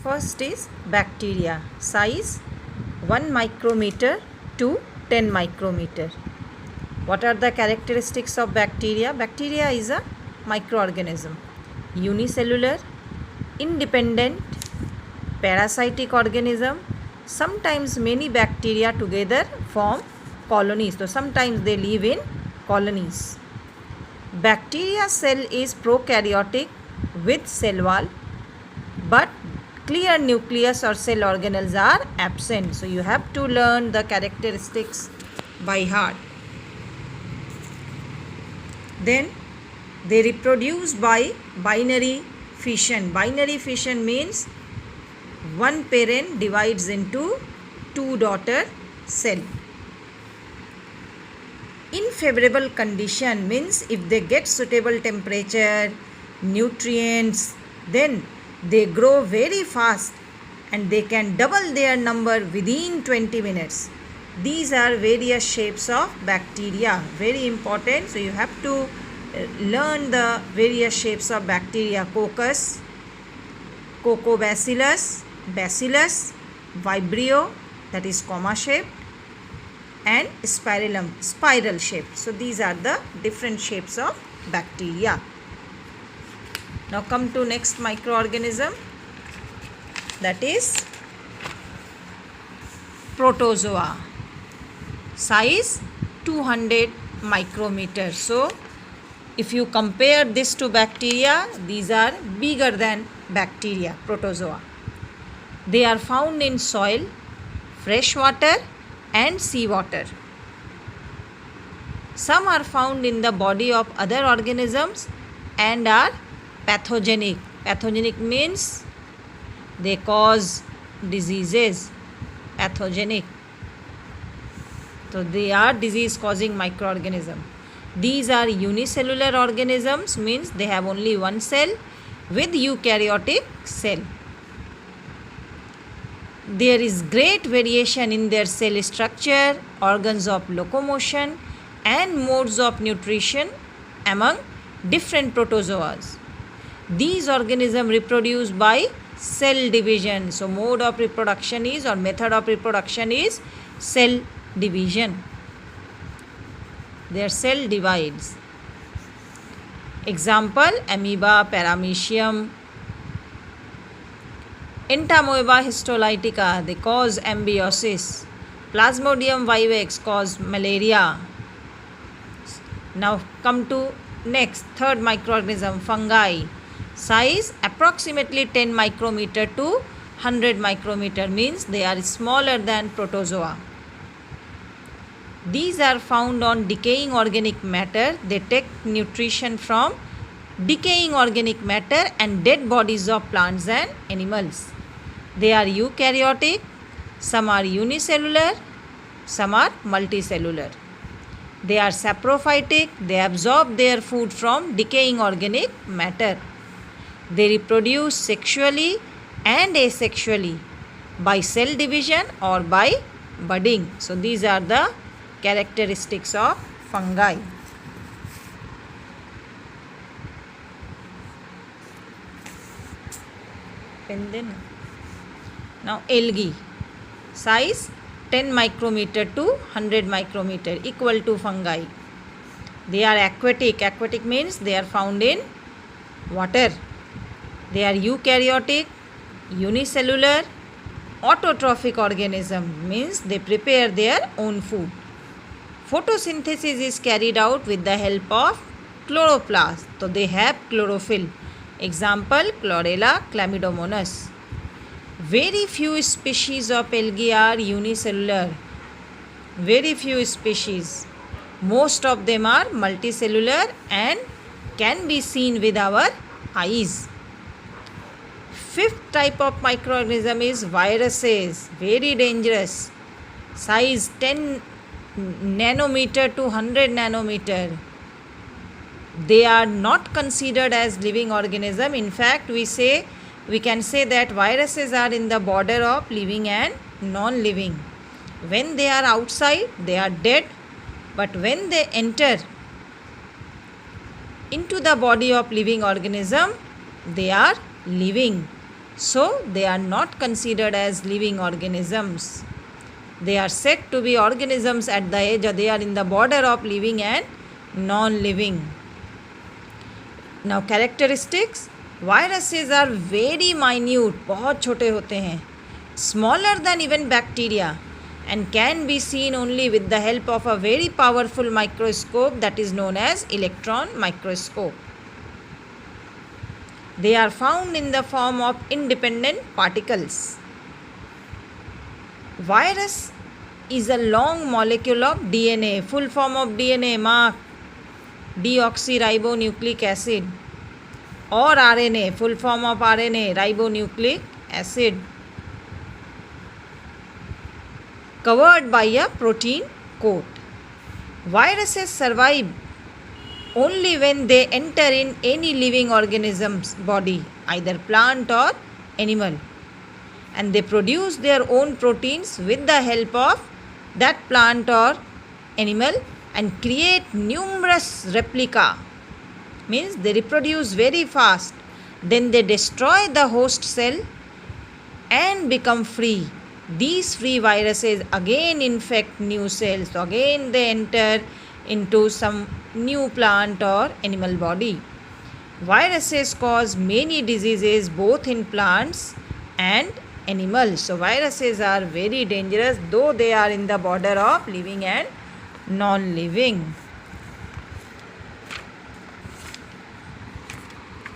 First is bacteria, size 1 micrometer to 10 micrometer. What are the characteristics of bacteria? Bacteria is a microorganism, unicellular, independent, parasitic organism. Sometimes many bacteria together form colonies. So sometimes they live in colonies. Bacteria cell is prokaryotic with cell wall, but clear nucleus or cell organelles are absent. So you have to learn the characteristics by heart. Then they reproduce by binary fission. Binary fission means one parent divides into two daughter cell. In favorable condition means if they get suitable temperature, nutrients, then they grow very fast and they can double their number within 20 minutes. These are various shapes of bacteria, very important. So you have to learn the various shapes of bacteria: coccus, cocobacillus, bacillus, vibrio, that is comma shaped, and spirillum, spiral shaped. So these are the different shapes of bacteria. Now come to next microorganism, that is protozoa, size 200 micrometer. So if you compare this to bacteria, these are bigger than bacteria, protozoa. They are found in soil, fresh water and seawater. Some are found in the body of other organisms and are pathogenic. Pathogenic means they cause diseases. Pathogenic. So they are disease causing microorganism. These are unicellular organisms, means they have only one cell with eukaryotic cell. There is great variation in their cell structure, organs of locomotion and modes of nutrition among different protozoas. These organisms reproduce by cell division. So mode of reproduction is, or method of reproduction is, cell division. Their cell divides. Example: amoeba, paramecium. Entamoeba histolytica, they cause ambiosis. Plasmodium vivax cause malaria. Now come to next, third microorganism, fungi. Size approximately 10 micrometer to 100 micrometer, means they are smaller than protozoa. These are found on decaying organic matter. They take nutrition from decaying organic matter and dead bodies of plants and animals. They are eukaryotic, some are unicellular, some are multicellular. They are saprophytic, they absorb their food from decaying organic matter. They reproduce sexually and asexually by cell division or by budding. So these are the characteristics of fungi. Now algae, size 10 micrometer to 100 micrometer, equal to fungi. They are aquatic. Aquatic means they are found in water. They are eukaryotic, unicellular, autotrophic organism, means they prepare their own food. Photosynthesis is carried out with the help of chloroplast. So they have chlorophyll. Example: Chlorella, Chlamydomonas. Very few species of algae are unicellular. Very few species. Most of them are multicellular and can be seen with our eyes. Fifth type of microorganism is viruses. Very dangerous. Size 10 nanometer to 100 nanometer. They are not considered as living organism. In fact, we can say that viruses are in the border of living and non-living. When they are outside, they are dead, but when they enter into the body of living organism, they are living. So they are not considered as living organisms. They are said to be organisms at the edge, or they are in the border of living and non-living. Now characteristics, viruses are very minute, बहुत छोटे होते हैं, smaller than even bacteria, and can be seen only with the help of a very powerful microscope that is known as electron microscope. They are found in the form of independent particles. Virus is a long molecule of DNA. Full form of DNA, mark, deoxyribonucleic acid. Or RNA, full form of RNA, ribonucleic acid. Covered by a protein coat. Viruses survive only when they enter in any living organism's body, either plant or animal, and they produce their own proteins with the help of that plant or animal and create numerous replica, means they reproduce very fast. Then they destroy the host cell and become free. These free viruses again infect new cells, so again they enter into some new plant or animal body. Viruses cause many diseases both in plants and animals. So viruses are very dangerous, though they are in the border of living and non-living.